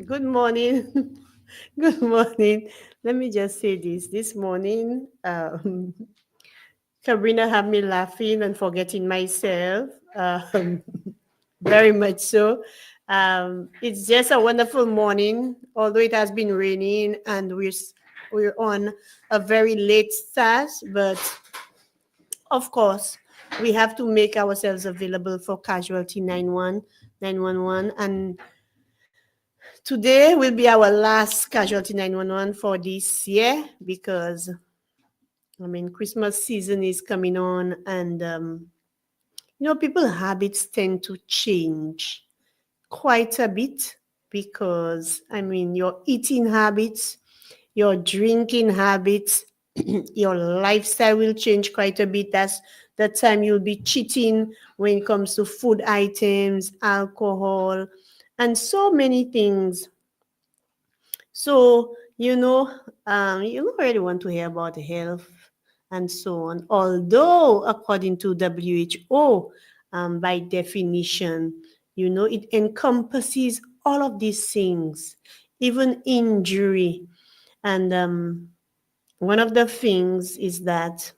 Good morning. Good morning. Let me just say this. This morning, Sabrina had me laughing and forgetting myself. Very much so. It's just a wonderful morning, although it has been raining and we're on a very late start, but of course, we have to make ourselves available for Casualty 911, and today will be our last Casualty 911 for this year because, I mean, Christmas season is coming on, and people's habits tend to change quite a bit because, I mean, your eating habits, your drinking habits, your lifestyle will change quite a bit. That's the time you'll be cheating when it comes to food items, alcohol, and so many things. So, you don't really want to hear about health and so on. Although, according to WHO, by definition, it encompasses all of these things, even injury. And one of the things is that,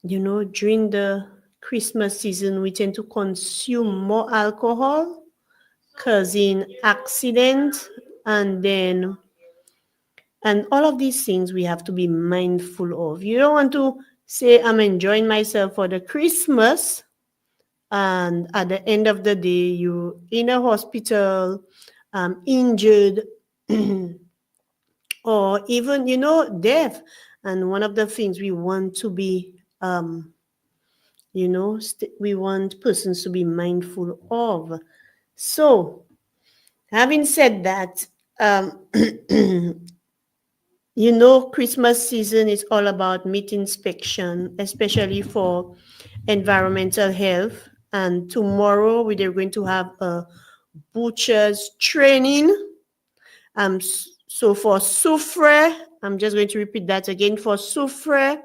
during the Christmas season, we tend to consume more alcohol, causing accident, and then and all of these things we have to be mindful of. You don't want to say, I'm enjoying myself for the Christmas, and at the end of the day, you're in a hospital, injured, or even, deaf. And one of the things we want to be, we want persons to be mindful of. So, having said that, Christmas season is all about meat inspection, especially for environmental health. And tomorrow we're going to have a butcher's training. So for Soufre, I'm just going to repeat that again. For Soufre,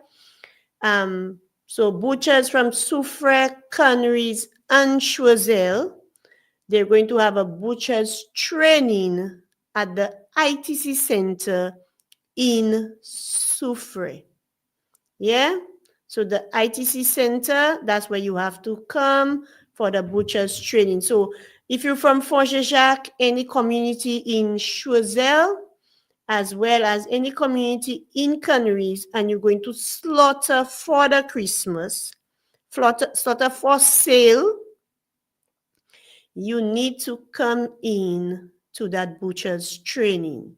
so butchers from Soufre, Canneries, and Choiseul, they're going to have a butcher's training at the ITC Center in Soufre. Yeah? So the ITC Center, that's where you have to come for the butcher's training. So if you're from Fort Jacques, any community in Choiseul, as well as any community in Canaries, and you're going to slaughter for the Christmas, slaughter for sale, you need to come in to that butcher's training.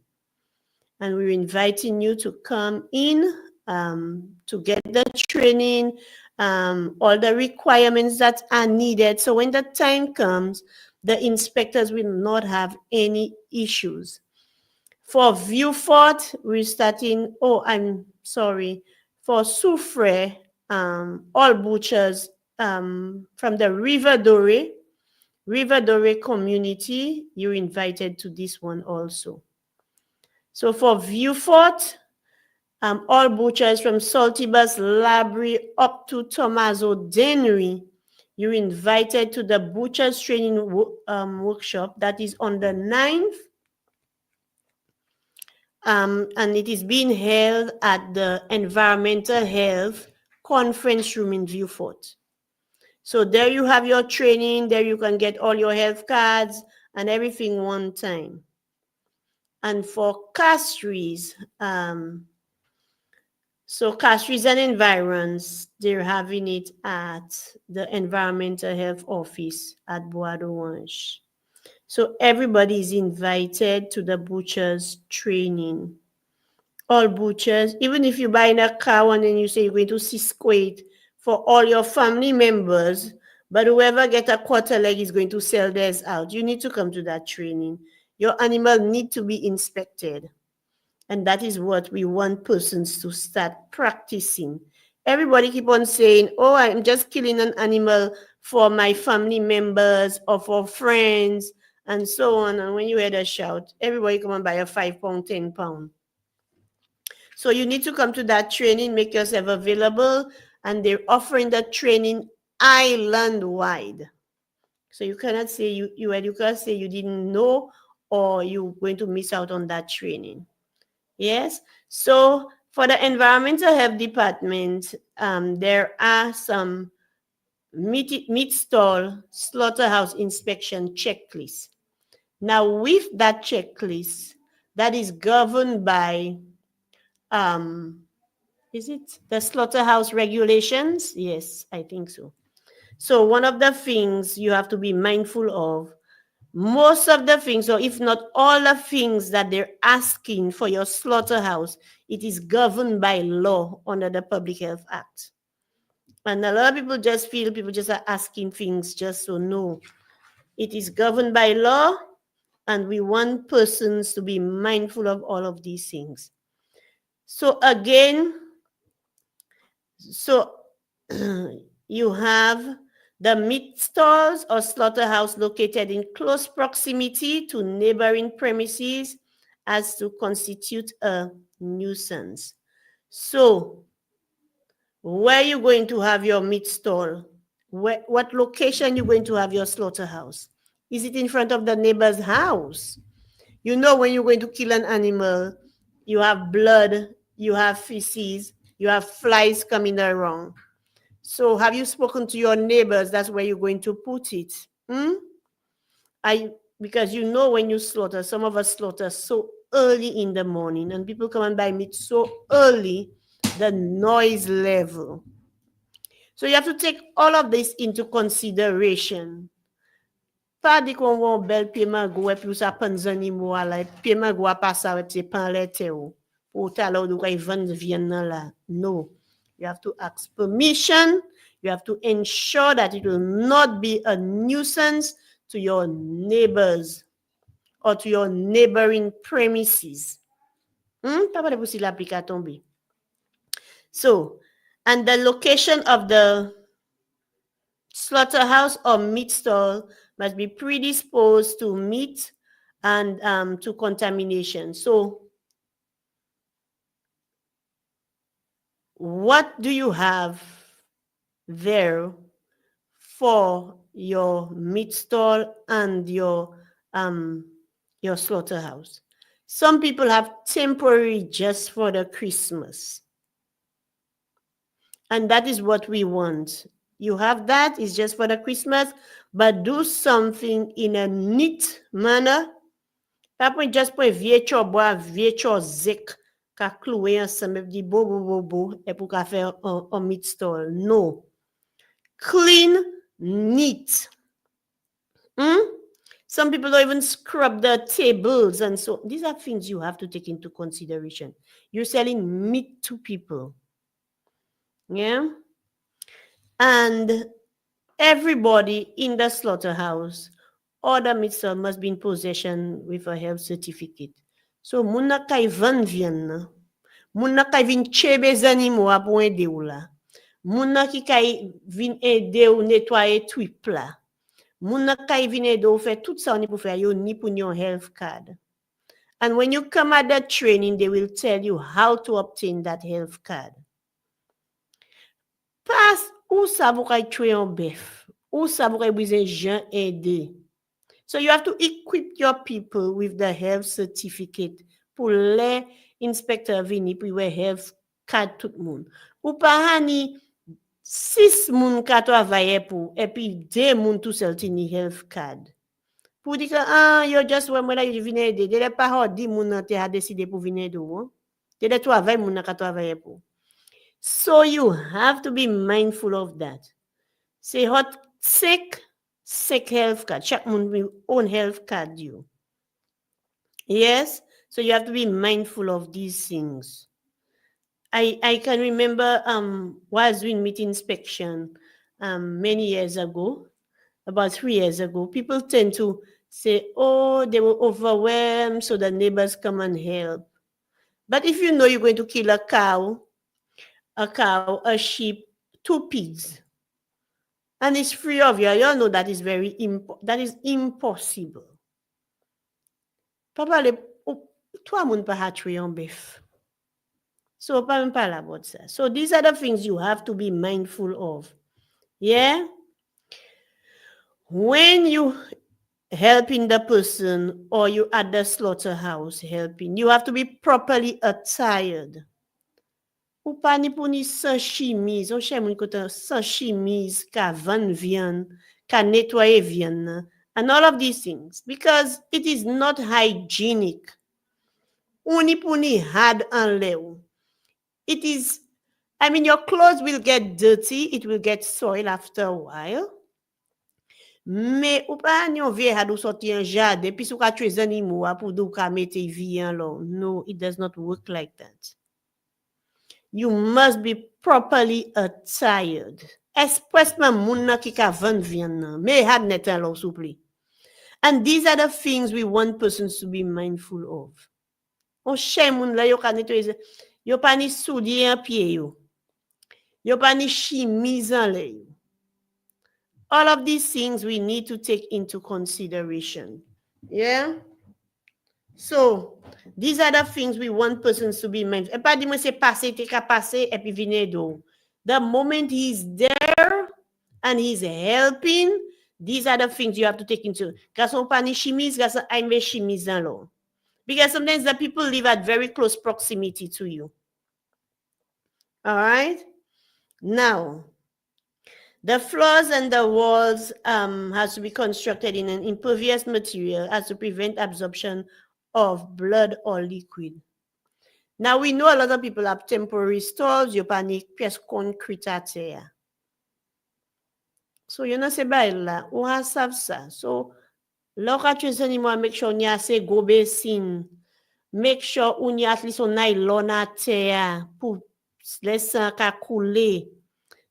And we're inviting you to come in to get the training, all the requirements that are needed. So when the time comes, the inspectors will not have any issues. For Viewfort, we're starting, I'm sorry, for Soufre, all butchers from the River Dore community, you're invited to this one also. So for Viewfort, all butchers from Saltibus, Labrie, up to Tomaso Dennery, you're invited to the butchers training workshop that is on the 9th. And it is being held at the Environmental Health Conference Room in Viewfort. So there you have your training. There you can get all your health cards and everything one time. And for Castries, so Castries and Environs, they're having it at the Environmental Health Office at Bois d'Orange. So everybody is invited to the butcher's training. All butchers, even if you're buying a cow and then you say you're going to Cisco it for all your family members, but whoever get a quarter leg is going to sell theirs out. You need to come to that training. Your animal need to be inspected. And that is what we want persons to start practicing. Everybody keep on saying, oh, I'm just killing an animal for my family members or for friends and so on. And when you hear the shout, everybody come and buy a 5 pound, 10 pound. So you need to come to that training, make yourself available, and they're offering that training island-wide. So you cannot say you can't say you didn't know or you're going to miss out on that training. Yes. So for the environmental health department, there are some meat stall slaughterhouse inspection checklists. Now, with that checklist, that is governed by um, is it the slaughterhouse regulations? Yes, I think so. So one of the things you have to be mindful of, most of the things, or if not all the things that they're asking for your slaughterhouse, it is governed by law under the Public Health Act. And a lot of people just feel people just are asking things just so no. It is governed by law, and we want persons to be mindful of all of these things. So again, so you have the meat stalls or slaughterhouse located in close proximity to neighboring premises as to constitute a nuisance. So where you going to have your meat stall? What location you going to have your slaughterhouse? Is it in front of the neighbor's house? You know, when you're going to kill an animal, you have blood, you have feces, you have flies coming around. So have you spoken to your neighbors? That's where you're going to put it. Because you know when you slaughter, some of us slaughter so early in the morning, and people come and buy meat so early, the noise level. So you have to take all of this into consideration. Pa di kon won bel pied magou et puis sa pan zanimo la, pied magou a passa et c'est pan lete ou. Ou tala ou kay vend vien nan la. No. You have to ask permission. You have to ensure that it will not be a nuisance to your neighbors or to your neighboring premises. Pas de possible l'appliquer à tomber. So, and the location of the slaughterhouse or meat stall must be predisposed to meat and to contamination. So what do you have there for your meat stall and your slaughterhouse? Some people have temporary just for the Christmas. And that is what we want. You have that, it's just for the Christmas, but do something in a neat manner. Pas just pour vieux chobois, vieux chozek, ka cloué ensemble, di bo bo bo bo, et pour ka faire un meat stall. No. Clean, neat. Some people don't even scrub the tables, and so these are things you have to take into consideration. You're selling meat to people. Yeah? And everybody in the slaughterhouse or the meat stall must be in possession with a health certificate. So, moun na kay van vien, moun na kay vin chebe zanimo a pou ede ou la. Moun na ki kay vin ede ou netwaye twip la. Moun na kay vin ede ou fe tout sa ni pou fe, yo ni pou yon health card. And when you come at that training, they will tell you how to obtain that health card. Pas ou sa pou kay tue yon bef, ou sa pou kay bwize jan ede. So you have to equip your people with the health certificate pour les inspecteurs vini pour yon health card tout moun. Ou pa hani 6 moun ka travaye pou, et puis 2 moun tout seul ti ni health card. Pour dire que, yo just wè mwen la yon vine ede, de le pa ho di moun nan te ha deside pou vine ede ou. De le travaye moun nan ka travaye pou. So you have to be mindful of that. Say hot sick health card. Chaque moun will own health card you. Yes? So you have to be mindful of these things. I can remember was doing meat inspection many years ago, about 3 years ago. People tend to say, oh, they were overwhelmed, so the neighbors come and help. But if you know you're going to kill a cow, a sheep, 2 pigs, and it's free of you, you all know that is that is impossible. Papa, toi moun pa hatchwe yon bef. So, pa mwen pala about that. So, these are the things you have to be mindful of. Yeah? When you helping the person or you at the slaughterhouse helping, you have to be properly attired. Ou pa ni pou ni san chemise, ou chè moun kote san chemise, ka van viande, ka netwaye viande, and all of these things, because it is not hygienic. Ou ni pou ni had an le ou. It is, I mean, your clothes will get dirty, it will get soiled after a while. Mais ou pa ni yon vie had ou sorti an jade, pi sou ka tue zanimou pou dou ka mette viande lo. No, it does not work like that. You must be properly attired. Especially moun nan ki ka van viande nan. Me had netan lo soupli. And these are the things we want persons to be mindful of. On chè moun la yo ka nettoyer, yo pa ni soudye an pied yo. Yo pa ni chemise an le yo. All of these things we need to take into consideration. Yeah? So, these are the things we want persons to be mindful. E pa di mwen se pase, te ka pase, epi vine do. The moment he's there and he's helping, these are the things you have to take into. Gason pa ni chemise, gason aime chemise an lo. Because sometimes the people live at very close proximity to you. All right? Now, the floors and the walls has to be constructed in an impervious material as to prevent absorption of blood or liquid. Now, we know a lot of people have temporary stalls, you panic, pièce concrete à terre. So, you know, c'est ba là, ou ha sav ça. So, lò ka tue zanimou, make sure ni ase go basin. Make sure ou ni at least on nylon à terre pour laisser ka couler.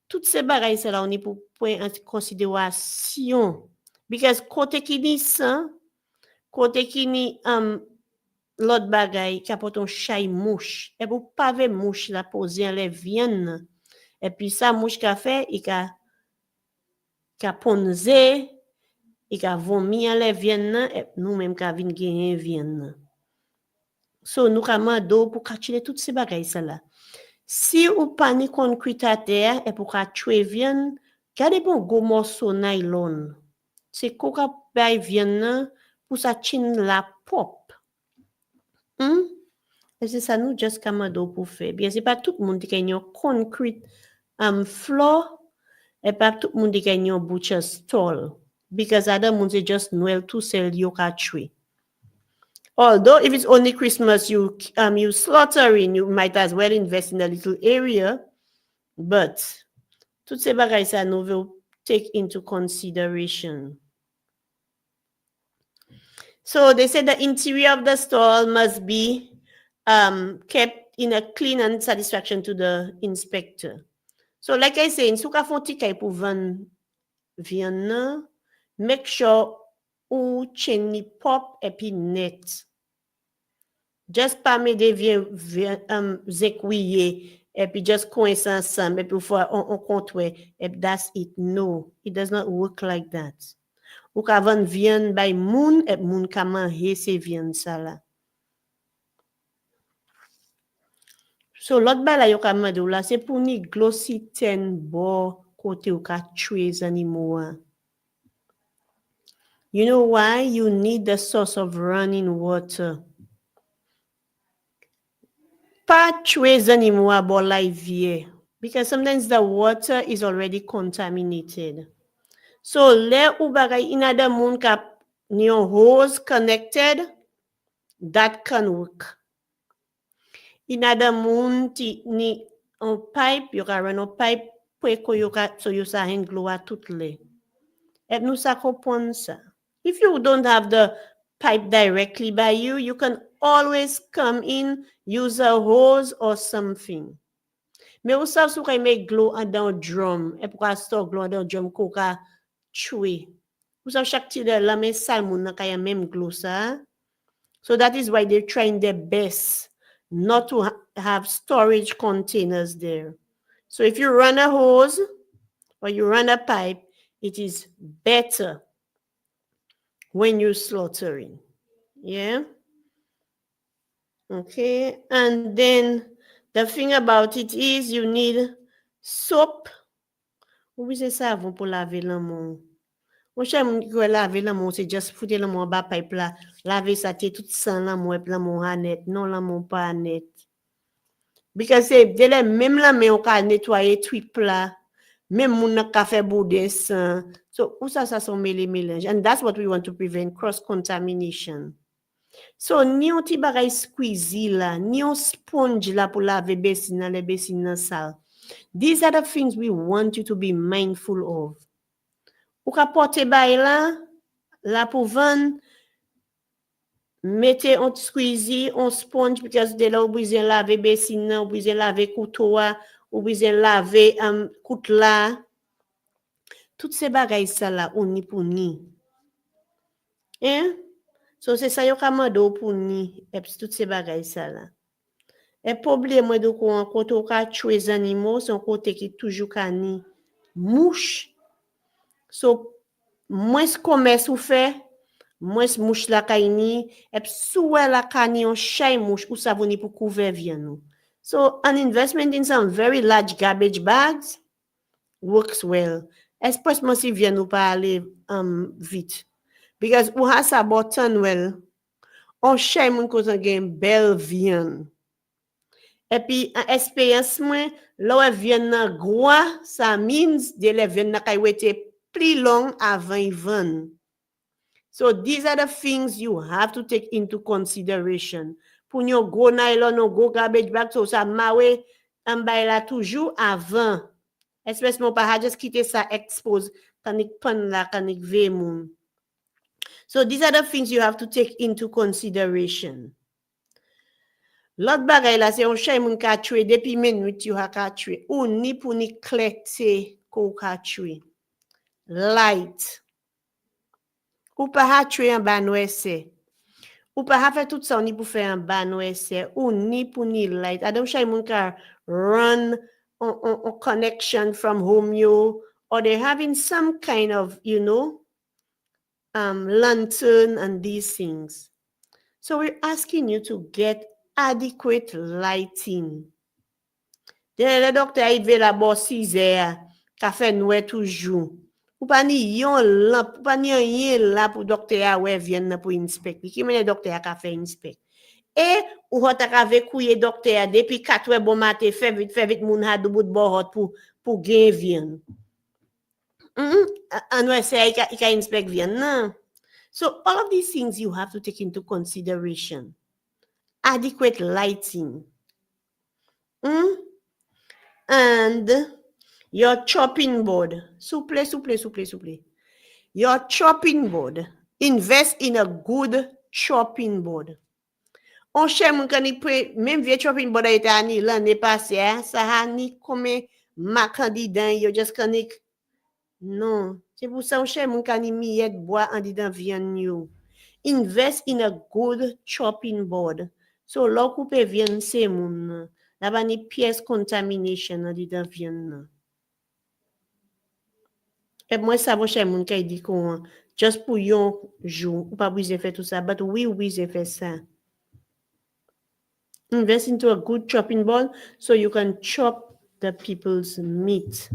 Toutes ces bagailles c'est là on est pour point en considération. Because côté qui ni san, côté qui ni l'autre bagaille qui apporte un chay mouche. Et pour pas ver mouche la poser en les vienne. Et puis ça mouche qu'a fait, il ka ponze, il ka vomi en les vienne et nous même ka vinn gagner vienne. So nous ka mando pour catcher toutes ces bagailles ça là. Si ou pas ni concrete à terre et pour ka tue vienne, gade bon gros morceau nylon. C'est quoi ka bay vienne pour sa chin la pop. Et c'est ça nous just kamado pour faire. Bien c'est pas tout le monde qui a une concrete floor et pas tout le monde qui a une butcher stall because other monde c'est just Noel to sell yo ka tue. Although if it's only Christmas you slaughtering, you might as well invest in a little area, but toutes ces bagailles ça nous will take into consideration. So they said the interior of the stall must be kept in a clean and satisfaction to the inspector. So like I say, in souka fon ti kay pou van viande, make sure ou chen ni pop epi net. Just pas me de zekouye epi just coince ensemble epi ou fwa on kontwe epi that's it. No, it does not work like that. Ou ka van viande bay moun epi moun ka manje se viande sa la. So l'autre ba la yo ka mande ou la c'est pour ni glossy ten bo côté ou ka tue animaux. You know why? You need the source of running water. Pas tue animaux bo la vie because sometimes the water is already contaminated. So le ou bagay inada moun ka ni yon hose connected, that can work. Inada moun ti ni on pipe, yo ka run on pipe pou yo ka so yo sa hen glow a tout le. Et nous sa kompon sa. If you don't have the pipe directly by you, you can always come in, use a hose or something. Mais ou sa sou ka make glow an dan drum, et pou ka store glow an dan drum ko ka chwe. Ou sa chak ti de la men sal moun nan kaya même glow sa. So that is why they're trying their best not to have storage containers there. So if you run a hose or you run a pipe, it is better when you're slaughtering. Yeah? Okay. And then the thing about it is you need soap. Ou c'est savon pour laver l'amon. Mon cher, moun ki laver l'amour, c'est just foutre l'amour bas pipe là, laver ça, t'es tout sang l'amour, et l'amour net. Non, l'amour pas net. Because c'est de la même la mais on ka nettoyer tweet là. Même moun nan ka fait boudin sang. So, où ça sont mélange. And that's what we want to prevent, cross-contamination. So, ni on ti bagay squeezy là, ni on sponge là pour laver basin nan, les basin nan sale. These are the things we want you to be mindful of. Ou ka porter bay là pour vendre, mettez on squeezy, on sponge, because de là ou besoin laver basin nan, ou besoin laver couteau, ou besoin laver coute là. Toutes ces bagailles ça là, on ni pour ni. Hein? So c'est ça yo ka mando pour ni, et puis toutes ces bagailles ça là. Et problème de quoi côté ou ka tuer les animaux, c'est un côté qui toujours ka ni mouche. So moins commerce ou fait, moins mouche la ka ni, et puis sou la ka ni on chay mouche ou savoni pour couvrir vient nous. So an investment in some very large garbage bags works well. Especially si vient nous parler vite. Because ou ha sa button well, on chay moun cause gen bel vient. Et puis en expérience moi, là vient nan gros, ça means de le vient nan kay wete plus long avant even. So these are the things you have to take into consideration. Pour yon go nylon ou go garbage bag, so ça mawe bay la toujours avant. Especially pas just quitter ça expose kanik pan la kanik ve moun. So these are the things you have to take into consideration. L'autre bagay là, c'est un chay moun ka tue depuis minute you ha ka tue. Ou ni pou ni klete ko ka tue. Light. Ou pas ha tue en ban wese. Ou pas ha fait tout ça ni pour faire en ban wese. Ou ni pou ni light. Adam chay moun ka run on connection from home you, or they're having some kind of, lantern and these things. So we're asking you to get adequate lighting. Le docteur il veut la bosse 6 heures, café noir toujours. Ou pas ni yon lampe, ou pas ni rien là pour docteur ouais vienne pour inspecter. Qui mène docteur a fait inspect. Et ou hot a avec couiller docteur depuis 4 heures bon matin fait vite moun ha bout de bord pour gain vienne. And we say I can inspect vienne. Non. So all of these things you have to take into consideration. Adequate lighting. And your chopping board. Souple. Your chopping board. Invest in a good chopping board. On cherche moun kan même vieux chopping board a été ani l'année passée, ça a ni comme ma candidat yo just kanik. Non, c'est pour ça on cherche moun kan miette bois en dedans viande yo. Invest in a good chopping board. So là coupe viande c'est moun. Là ba ni pièce contamination en dedans viande. Et moi ça mon cher moun kay dit qu'on just pour yon jour ou pas besoin faire tout ça, but we faire ça. Invest into a good chopping board so you can chop the people's meat.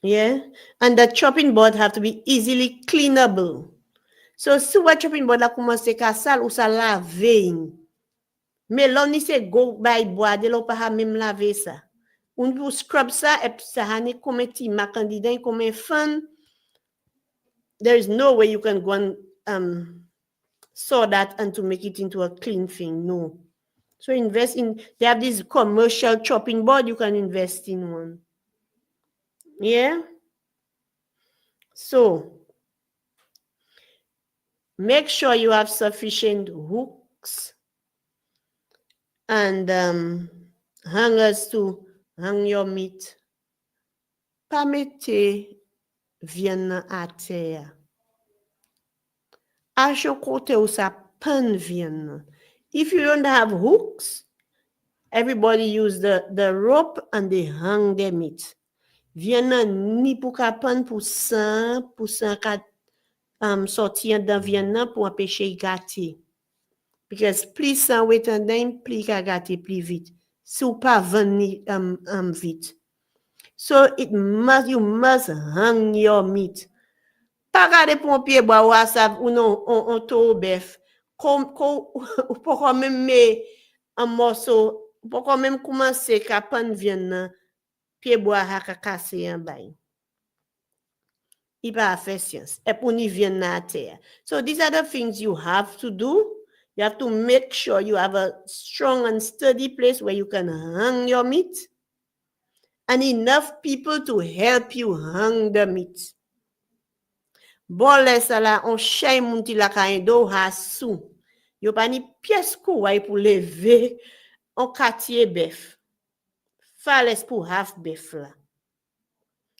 Yeah, and the chopping board have to be easily cleanable. So si what chopping board la commence ka sale ou sa laver. Mais l'on ni se go by bois de l'on pas même laver ça. On peut scrub ça et ça hani comme ti ma candidat comme fan. There is no way you can go and saw that and to make it into a clean thing. No. So invest in, they have this commercial chopping board, you can invest in one. Yeah. So make sure you have sufficient hooks and hangers to hang your meat. Pas mette vienne à terre. À chaque côté où ça pan vienne. If you don't have hooks, everybody use the rope and they hang their meat. Vienne ni pour ka pan pour 100% ka sortir dans vienne pour empêcher gâter. Because plus ça wait and then plus ka gâter plus vite. Si ou pas vendre vite. So you must hang your meat pas regarder pour un pied bois ou à ça ou non on to bœuf comme pour quand même mais un morceau pour quand même commencer qu'à prendre viande pied bois à casser en bail il pas faire science et pour ni viande na terre. So these are the things you have to do. You have to make sure you have a strong and sturdy place where you can hang your meat and enough people to help you hang the meat. Bon lè sa la, on chay moun ti la ka do ha sou. Yo pa ni pièce kouay pour lever on quartier bœuf. Fales pour half bœuf la.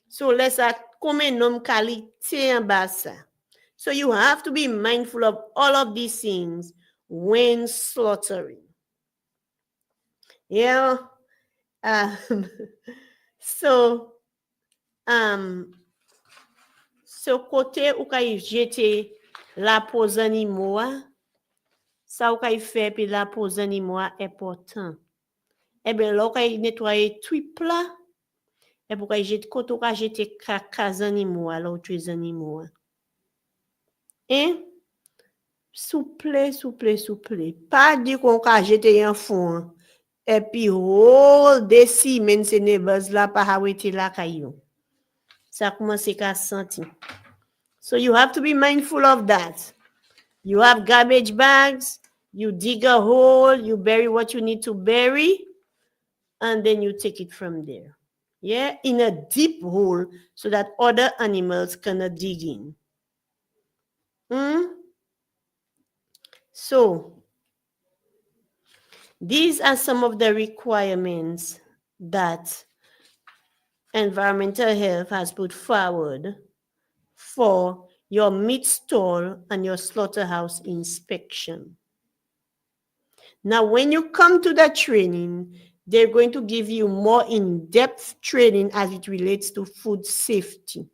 So lè sa comme nom qualité en bas ça. So you have to be mindful of all of these things when slaughtering. Yeah. So so côté ou kay jeter la pose animaux, ça ou kay fait puis la pose animaux important. Eh bien, là, kay nettoyer tout plat, et pour kay jeter côté ou kay jeter caca animaux, alors tu animaux. Hein? Souple. Pas dire qu'on ka jeter un fond. Et puis, des semaines, c'est neighbors là, pas hawete la kayo. Ça commence à sentir. So you have to be mindful of that. You have garbage bags, you dig a hole, you bury what you need to bury, and then you take it from there. Yeah, in a deep hole so that other animals cannot dig in. So, these are some of the requirements that environmental health has put forward for your meat stall and your slaughterhouse inspection. Now, when you come to the training, they're going to give you more in-depth training as it relates to food safety.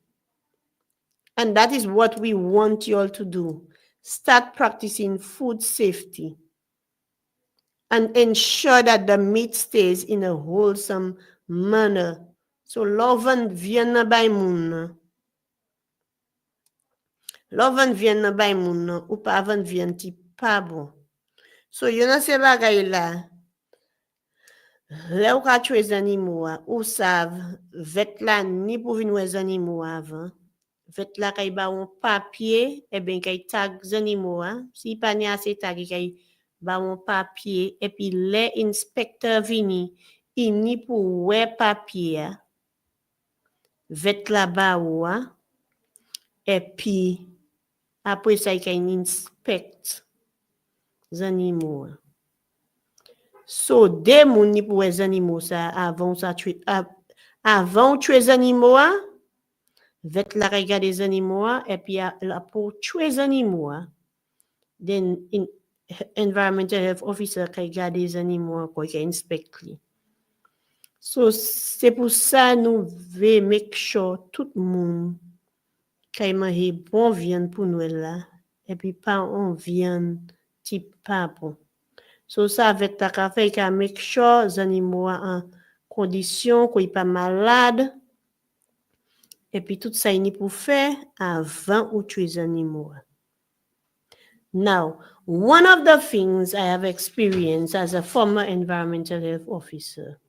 And that is what we want you all to do. Start practicing food safety and ensure that the meat stays in a wholesome manner. So, loven vienne by moun. Loven vienne by moun ou pa van vienne ti pa bon. So, yon a se bagay la. Là ou ka tue zanimou ou sav vet la ni pou vin wè zanimou avant. Vet la kay ba on papier et ben kay tag zanimou si pa ni assez tag kay ba on papier et puis les inspecteur vini il ni pou wè papier vet la ba ou et puis après ça kay inspect zanimou. So, des moun ni pou les animaux ça avant tuer les animaux vet la regarde des animaux et puis la pour tuer les animaux then environmental health officer qui regarde des animaux qui inspecte li. So c'est pour ça nous veut make sure tout le monde qui mange bon viande pour nous là et puis pas on viande type pas bon. So ça avec ta café qui make sure les animaux en condition qu'ils pas malade et puis tout ça il pour faire avant ou tuer les animaux. Now, one of the things I have experienced as a former environmental health officer,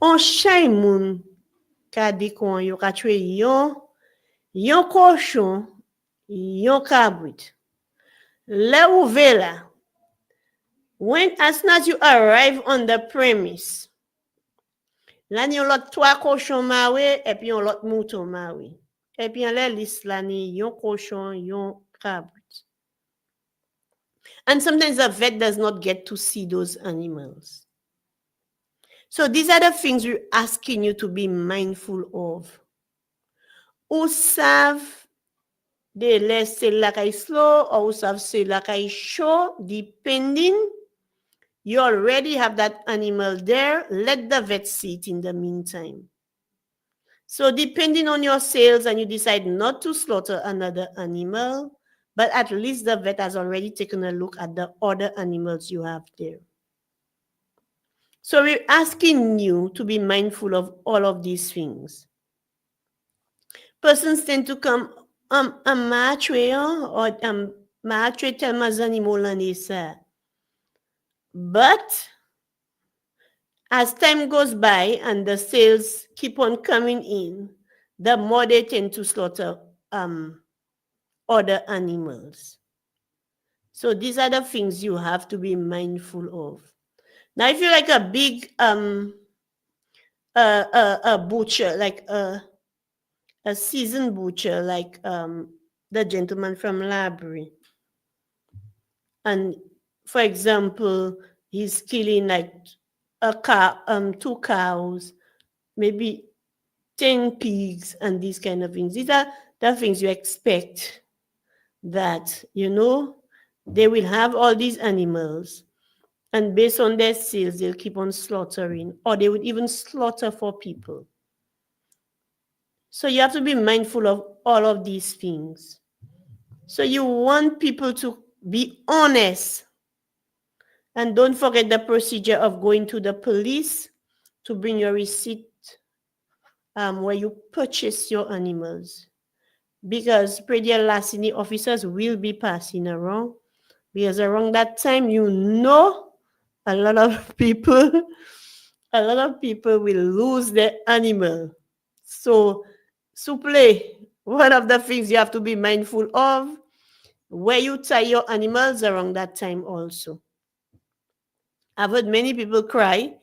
on chay moun ka di kon yo ka tuer yon cochon, yon cabrit. Le ouve la. As soon as you arrive on the premise, là ni yon lot 3 cochons mawe et puis yon lot mouton mawe. Et puis yon le liste là ni yon cochon, yon cabrit. And sometimes the vet does not get to see those animals. So these are the things we're asking you to be mindful of. Ou sav de laisser la kay slow or ou sav se la kay show, depending. You already have that animal there. Let the vet see it in the meantime. So depending on your sales and you decide not to slaughter another animal, but at least the vet has already taken a look at the other animals you have there. So we're asking you to be mindful of all of these things. Persons tend to come matchway or matchway tell mazani molani sir. But as time goes by and the sales keep on coming in, the more they tend to slaughter other animals. So these are the things you have to be mindful of. Now, if you're like a big a butcher, like a seasoned butcher, like the gentleman from Labry, and for example, he's killing like a cow, two cows, maybe 10 pigs, and these kind of things. These are the things you expect that, they will have all these animals, and based on their sales, they'll keep on slaughtering, or they would even slaughter for people. So you have to be mindful of all of these things. So you want people to be honest. And don't forget the procedure of going to the police to bring your receipt where you purchase your animals. Because predial larceny officers will be passing around. Because around that time, a lot of people, a lot of people will lose their animal. So, supple, one of the things you have to be mindful of, where you tie your animals around that time also. I've heard many people cry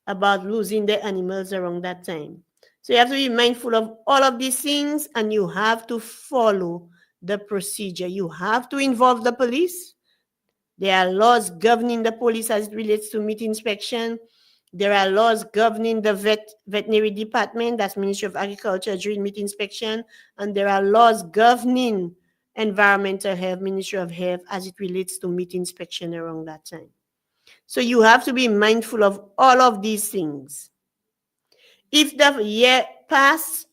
about losing their animals around that time. So you have to be mindful of all of these things, and you have to follow the procedure. You have to involve the police. There are laws governing the police as it relates to meat inspection. There are laws governing the veterinary department, that's Ministry of Agriculture, during meat inspection. And there are laws governing environmental health, Ministry of Health, as it relates to meat inspection around that time. So you have to be mindful of all of these things. If the year passed,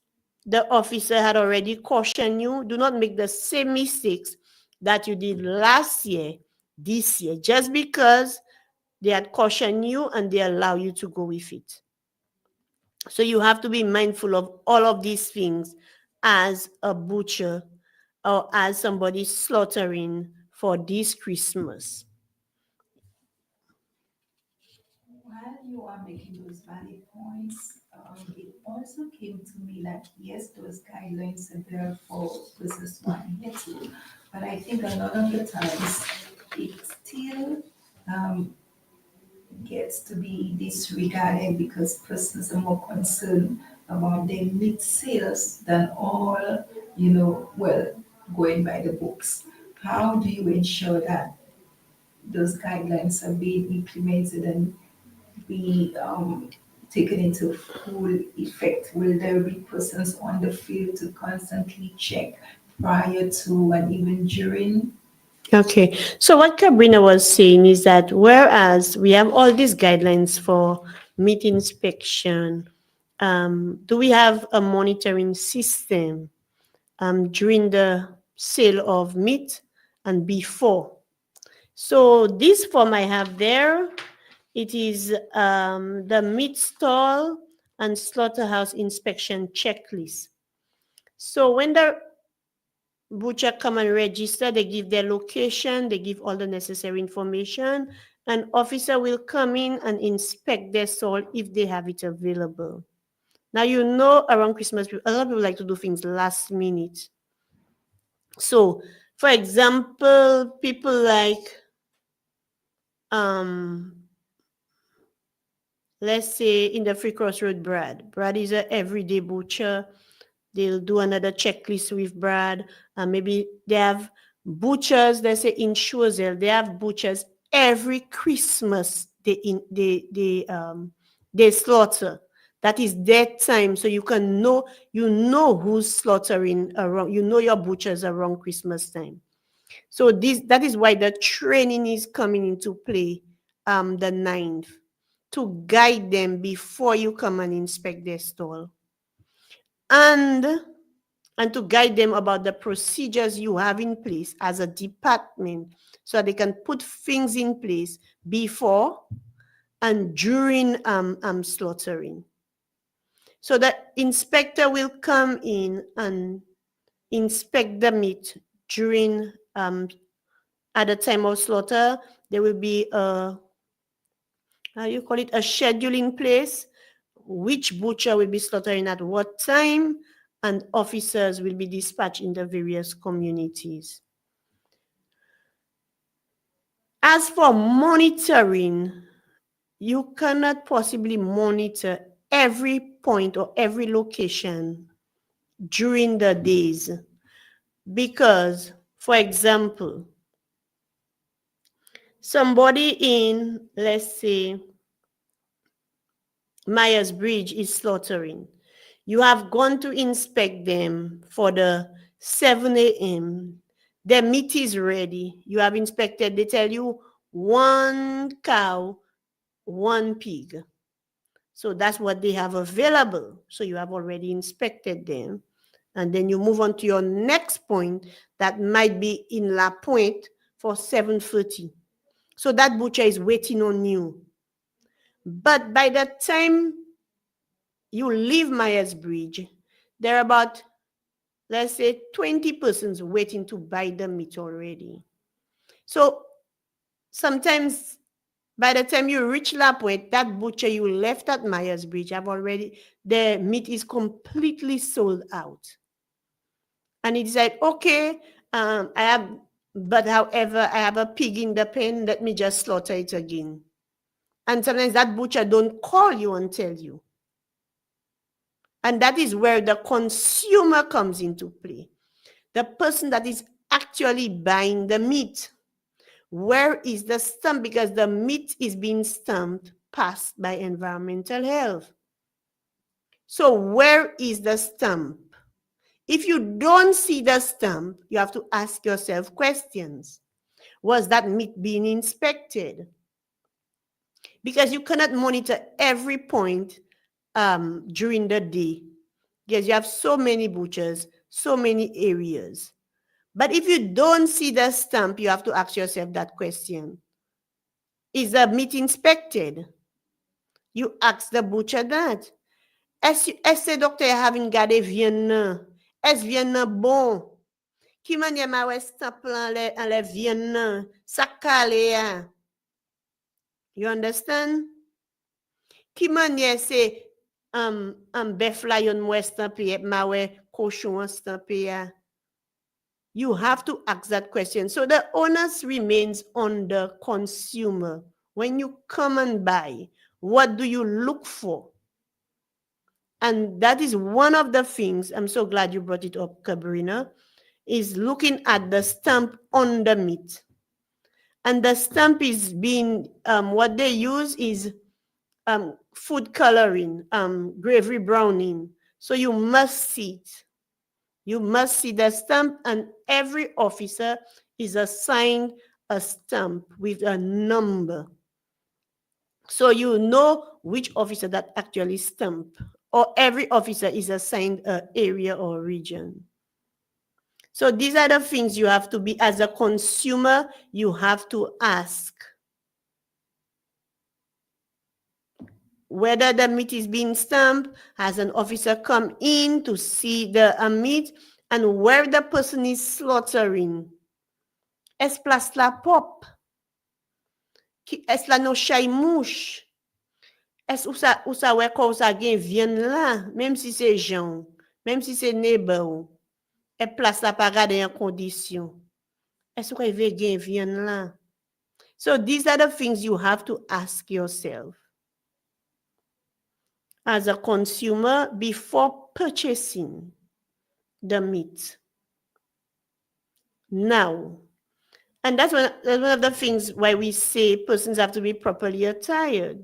the officer had already cautioned you, do not make the same mistakes that you did last year, this year, just because they had cautioned you and they allow you to go with it. So you have to be mindful of all of these things as a butcher or as somebody slaughtering for this Christmas. While you are making those valid points, it also came to me that yes, those guidelines are there for persons to adhere to, but I think a lot of the times it still um, gets to be disregarded because persons are more concerned about their meat sales than all, well, going by the books. How do you ensure that those guidelines are being implemented and be taken into full effect? Will there be persons on the field to constantly check prior to and even during? Okay, so what Cabrina was saying is that whereas we have all these guidelines for meat inspection, do we have a monitoring system during the sale of meat and before? So this form I have there, it is the meat stall and slaughterhouse inspection checklist. So when the butcher come and register, they give their location, they give all the necessary information, and officer will come in and inspect their stall if they have it available. Now, around Christmas, a lot of people like to do things last minute. So, for example, people like, let's say in the Free Crossroad Brad. Brad is an everyday butcher. They'll do another checklist with Brad. Maybe they have butchers, let's say in Choiseul, they have butchers every Christmas they slaughter. That is their time. So you can know who's slaughtering around, your butchers around Christmas time. So that is why the training is coming into play the 9th, to guide them before you come and inspect their stall. And to guide them about the procedures you have in place as a department, so they can put things in place before and during slaughtering. So the inspector will come in and inspect the meat during at the time of slaughter. There will be a, how you call it, a schedule in place, which butcher will be slaughtering at what time, and officers will be dispatched in the various communities. As for monitoring, you cannot possibly monitor every point or every location during the days because, for example, somebody in, let's say, Myers Bridge is slaughtering. You have gone to inspect them for the 7 a.m. Their meat is ready. You have inspected. They tell you 1 cow, 1 pig. So that's what they have available. So you have already inspected them. And then you move on to your next point that might be in La Pointe for 7:30. So that butcher is waiting on you. But by the time you leave Myers Bridge, there are about, let's say, 20 persons waiting to buy the meat already. So sometimes by the time you reach La Pointe, that butcher you left at Myers Bridge the meat is completely sold out. And he said, okay, however, I have a pig in the pen, let me just slaughter it again. And sometimes that butcher don't call you and tell you. And that is where the consumer comes into play. The person that is actually buying the meat. Where is the stamp? Because the meat is being stamped passed by environmental health. So where is the stamp? If you don't see the stamp, you have to ask yourself questions. Was that meat being inspected? Because you cannot monitor every point during the day. Because you have so many butchers, so many areas. But if you don't see the stamp, you have to ask yourself that question. Is the meat inspected? You ask the butcher that. Est-ce que docteur having gardé viande nan? Est-ce viande nan bon? Ki manye ma wè stamp lan le viande nan? Sa kale ya? You understand? Ki manye se bef la yon mwen stampe ma wè cochon stampe ya? You have to ask that question. So the onus remains on the consumer. When you come and buy, what do you look for? And that is one of the things, I'm so glad you brought it up, Cabrina, is looking at the stamp on the meat. And the stamp is being, what they use is food coloring, gravy browning. So you must see it. You must see the stamp, and every officer is assigned a stamp with a number. So you know which officer that actually stamped, or every officer is assigned an area or region. So these are the things you have to be, as a consumer, you have to ask. Whether the meat is being stamped, has an officer come in to see the meat, and where the person is slaughtering. Est-ce place la pop? Est-ce la no chay mouche? Est-ce ou sa wè ko sa gen viande là, même si c'est Jean, même si c'est neighbor, et place la pa gade en condition. Est-ce ou ve gen viande là? So these are the things you have to ask yourself as a consumer before purchasing the meat. Now, and that's one of the things why we say persons have to be properly attired.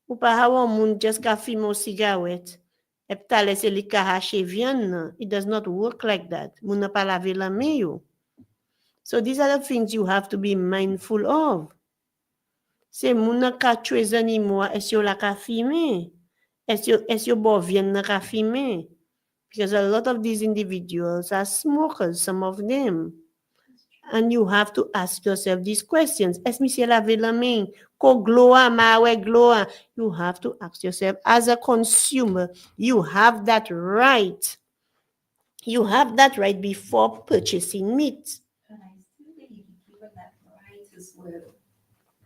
Ou pa hawa moun just ka fimo cigarette, ep ta lese li ka hache viande nan. It does not work like that. Moun na pa lave la men yo. So these are the things you have to be mindful of. Se moun na ka chwe zanimo, es yo la ka fime? Es yo bo viande na ka fime? Because a lot of these individuals are smokers, some of them. And you have to ask yourself these questions. Est-ce monsieur lave la main? Ko gloa ma we gloa? You have to ask yourself, as a consumer, you have that right You have that right before purchasing meat. And I still believe, given that right as well,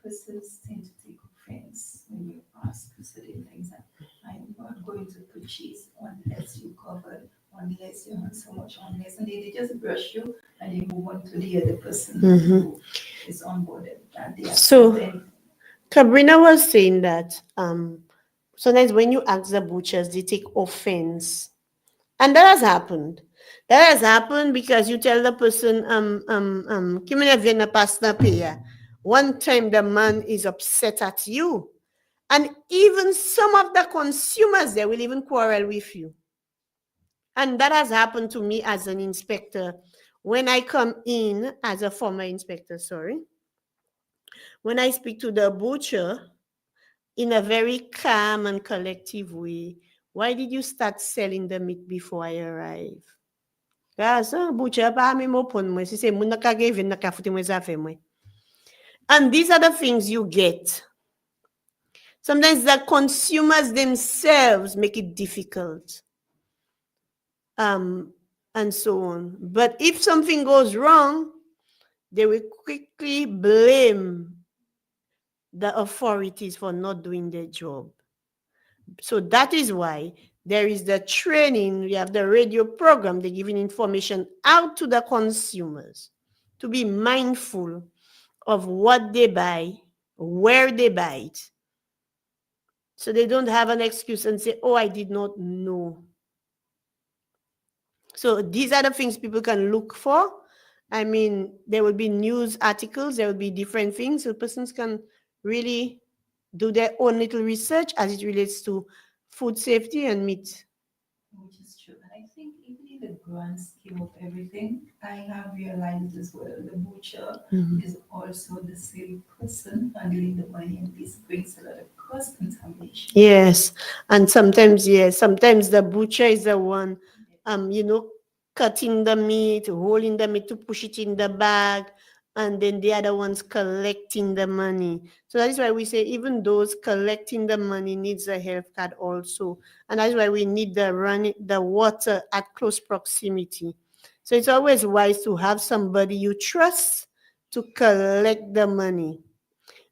persons tend to take offense when you ask certain things that I'm not going to purchase unless you covered, unless you have so much, unless, and they just brush you and they move on to the other person who is onboarded and they accept So anything. Cabrina was saying that sometimes when you ask the butchers, they take offense. And that has happened. That has happened because you tell the person, "Kimene viene pasta pia." One time the man is upset at you. And even some of the consumers there will even quarrel with you. And that has happened to me as an inspector. When I come in as a former inspector, sorry, when I speak to the butcher in a very calm and collective way, why did you start selling the meat before I arrive? Kasa, butcher pa mi mo pon mo, si se mo nakagave nakafuti mo sa fe mo. And these are the things you get. Sometimes the consumers themselves make it difficult. And so on. But if something goes wrong, they will quickly blame the authorities for not doing their job. So that is why there is the training, we have the radio program, they're giving information out to the consumers to be mindful of what they buy, where they buy it. So they don't have an excuse and say, oh, I did not know. So these are the things people can look for. I mean, there will be news articles, there will be different things. So persons can really do their own little research as it relates to food safety and meat. Which is true. And I think even in the grand scheme of everything, I have realized as well the butcher is also the same person handling the money, and this brings a lot of cross contamination. Yes. And sometimes, yes, sometimes the butcher is the one, you know, cutting the meat, rolling the meat to push it in the bag, and then the other ones collecting the money. So that is why we say even those collecting the money needs a health card also. And that's why we need the water at close proximity. So it's always wise to have somebody you trust to collect the money.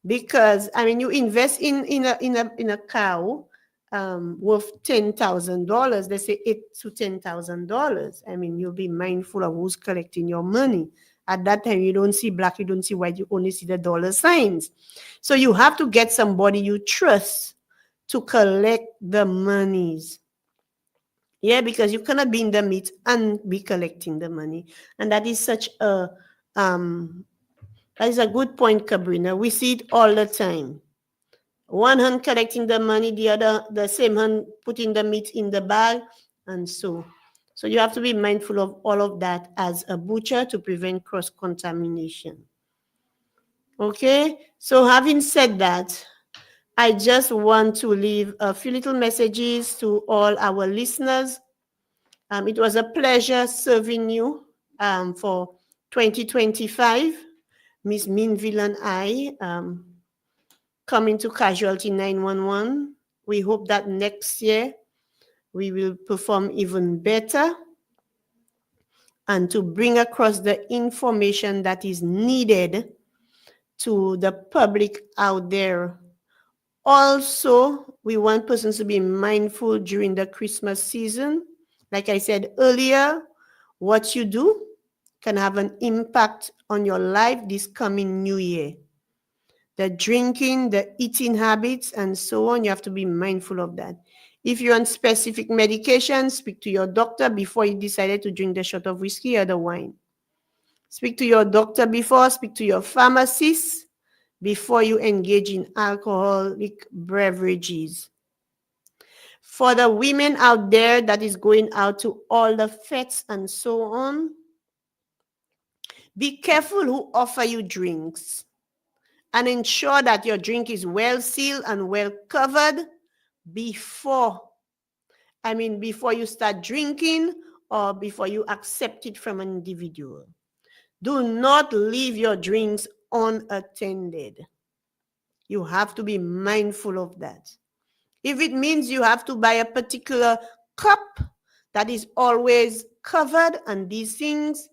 Because I mean, you invest in a cow worth $10,000. They say $8,000 to $10,000. I mean, you'll be mindful of who's collecting your money. At that time, you don't see black, you don't see white, you only see the dollar signs. So you have to get somebody you trust to collect the monies. Yeah, because you cannot be in the meat and be collecting the money, and that is such a that is a good point, Cabrina. We see it all the time. One hand collecting the money, the same hand putting the meat in the bag, and so. So you have to be mindful of all of that as a butcher to prevent cross contamination. Okay, so having said that, I just want to leave a few little messages to all our listeners. It was a pleasure serving you for 2025. Miss Minville and I coming to Casualty 911. We hope that next year we will perform even better and to bring across the information that is needed to the public out there. Also, we want persons to be mindful during the Christmas season. Like I said earlier, what you do can have an impact on your life this coming new year. The drinking, the eating habits, and so on, you have to be mindful of that. If you're on specific medication, speak to your doctor before you decided to drink the shot of whiskey or the wine. Speak to your doctor before, speak to your pharmacist before you engage in alcoholic beverages. For the women out there that is going out to all the fetes and so on, be careful who offer you drinks and ensure that your drink is well sealed and well covered before before you start drinking or before you accept it from an individual. Do not leave your drinks unattended. You have to be mindful of that. If it means you have to buy a particular cup that is always covered on these things,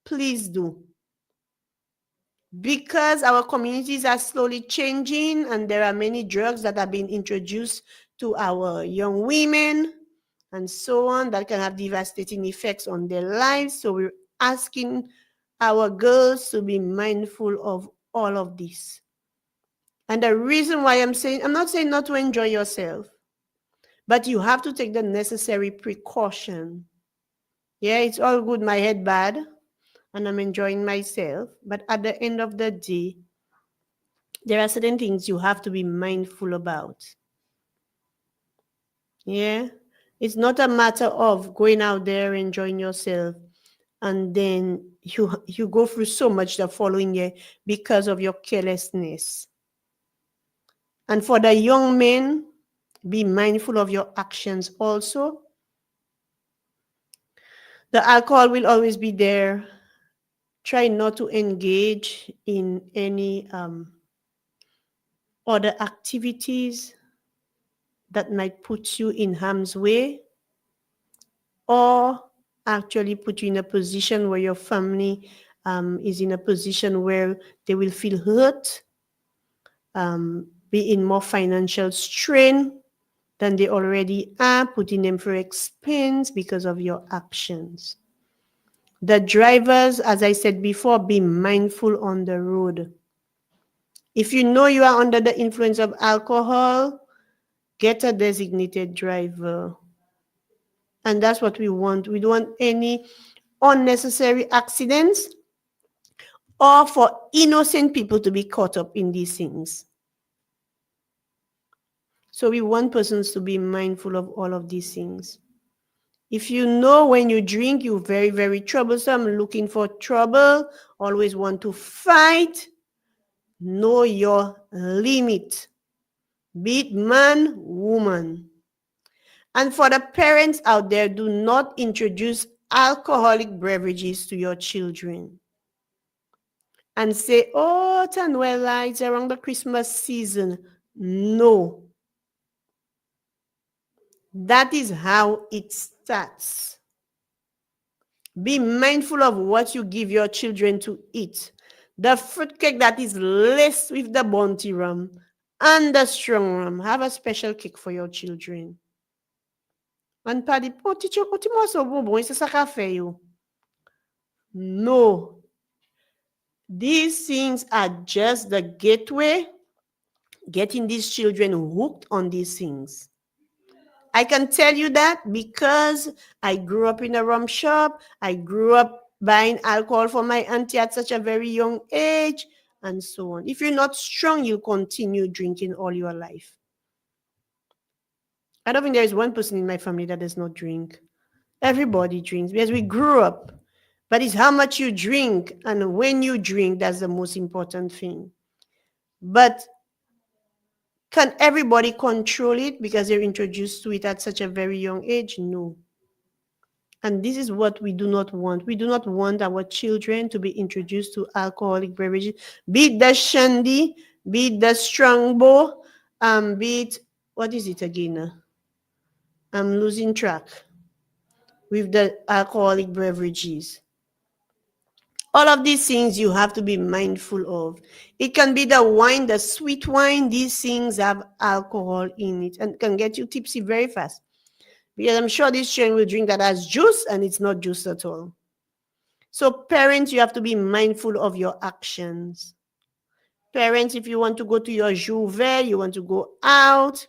please do. Because our communities are slowly changing and there are many drugs that are being introduced to our young women and so on that can have devastating effects on their lives. So we're asking our girls to be mindful of all of this. And the reason why I'm not saying not to enjoy yourself, but you have to take the necessary precaution. Yeah, it's all good, my head bad, and I'm enjoying myself. But at the end of the day, there are certain things you have to be mindful about. Yeah, it's not a matter of going out there enjoying yourself and then you go through so much the following year because of your carelessness. And for the young men, be mindful of your actions also. The alcohol will always be there. Try not to engage in any other activities that might put you in harm's way or actually put you in a position where your family is in a position where they will feel hurt, be in more financial strain than they already are, putting them for expense because of your actions. The drivers, as I said before, be mindful on the road. If you know you are under the influence of alcohol, get a designated driver. And that's what we want. We don't want any unnecessary accidents or for innocent people to be caught up in these things. So we want persons to be mindful of all of these things. If you know when you drink, you're very, very troublesome, looking for trouble, always want to fight, know your limit. Be it man, woman. And for the parents out there, do not introduce alcoholic beverages to your children. And say, oh, Tanuela, it's around the Christmas season. No. That is how it starts. Be mindful of what you give your children to eat. The fruitcake that is laced with the bounty rum and the strong rum. Have a special cake for your children. And Paddy, oh, teacher, what you must have it's a cafe. No. These things are just the gateway, getting these children hooked on these things. I can tell you that because I grew up in a rum shop. I grew up buying alcohol for my auntie at such a very young age and so on. If you're not strong, you'll continue drinking all your life. I don't think there is one person in my family that does not drink. Everybody drinks because we grew up. But it's how much you drink and when you drink that's the most important thing. But can everybody control it because they're introduced to it at such a very young age? No. And this is what we do not want. We do not want our children to be introduced to alcoholic beverages, be it the shandy, be it the strongbow, be it, what is it again? I'm losing track with the alcoholic beverages. All of these things you have to be mindful of. It can be the wine, the sweet wine. These things have alcohol in it and can get you tipsy very fast. Because I'm sure this children will drink that as juice and it's not juice at all. So parents, you have to be mindful of your actions. Parents, if you want to go to your juve, you want to go out,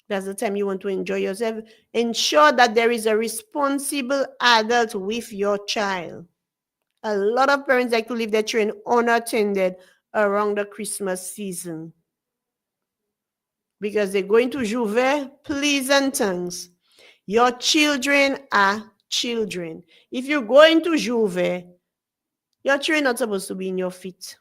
that's the time you want to enjoy yourself. Ensure that there is a responsible adult with your child. A lot of parents like to leave their children unattended around the Christmas season because they're going to juve, please and thanks. Your children are children. If you're going to juve, your children are not supposed to be in your feet.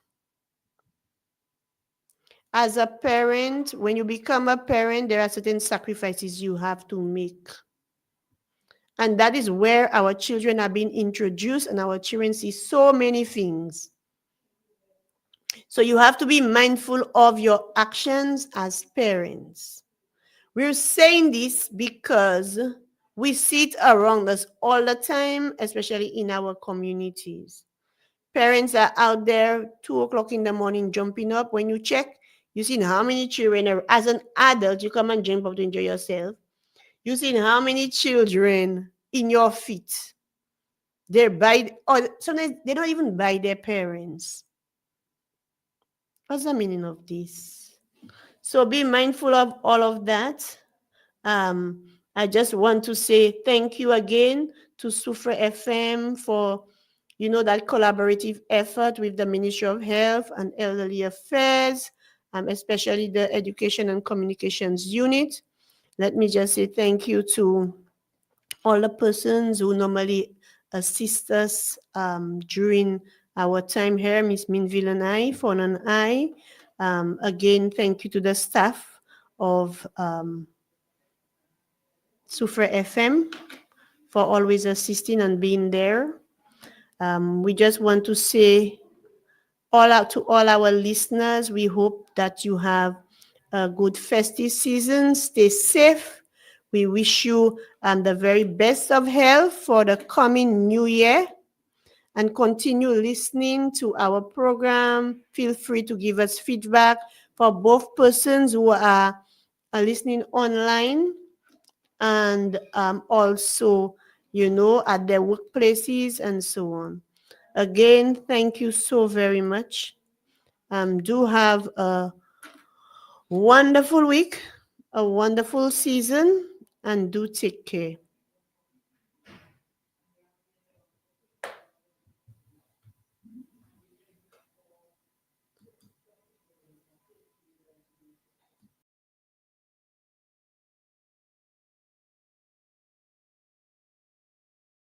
As a parent, when you become a parent, there are certain sacrifices you have to make. And that is where our children are being introduced and our children see so many things. So you have to be mindful of your actions as parents. We're saying this because We see it around us all the time, especially in our communities. Parents are out there 2 o'clock in the morning jumping up. When you check, you see how many children are, as an adult, you come and jump up to enjoy yourself. You see how many children in your feet. They're by, or sometimes they don't even buy their parents. What's the meaning of this? So be mindful of all of that. Um, I just want to say thank you again to Sufra FM for, that collaborative effort with the Ministry of Health and Elderly Affairs, especially the Education and Communications Unit. Let me just say thank you to all the persons who normally assist us during our time here, Miss Minville and I, Fawn and I. Again, thank you to the staff of Sufra FM for always assisting and being there. We just want to say all out to all our listeners, we hope that you have a good festive season. Stay safe. We wish you the very best of health for the coming new year, and continue listening to our program. Feel free to give us feedback for both persons who are listening online and also, at their workplaces and so on. Again, thank you so very much. Do have a wonderful week, a wonderful season, and do take care.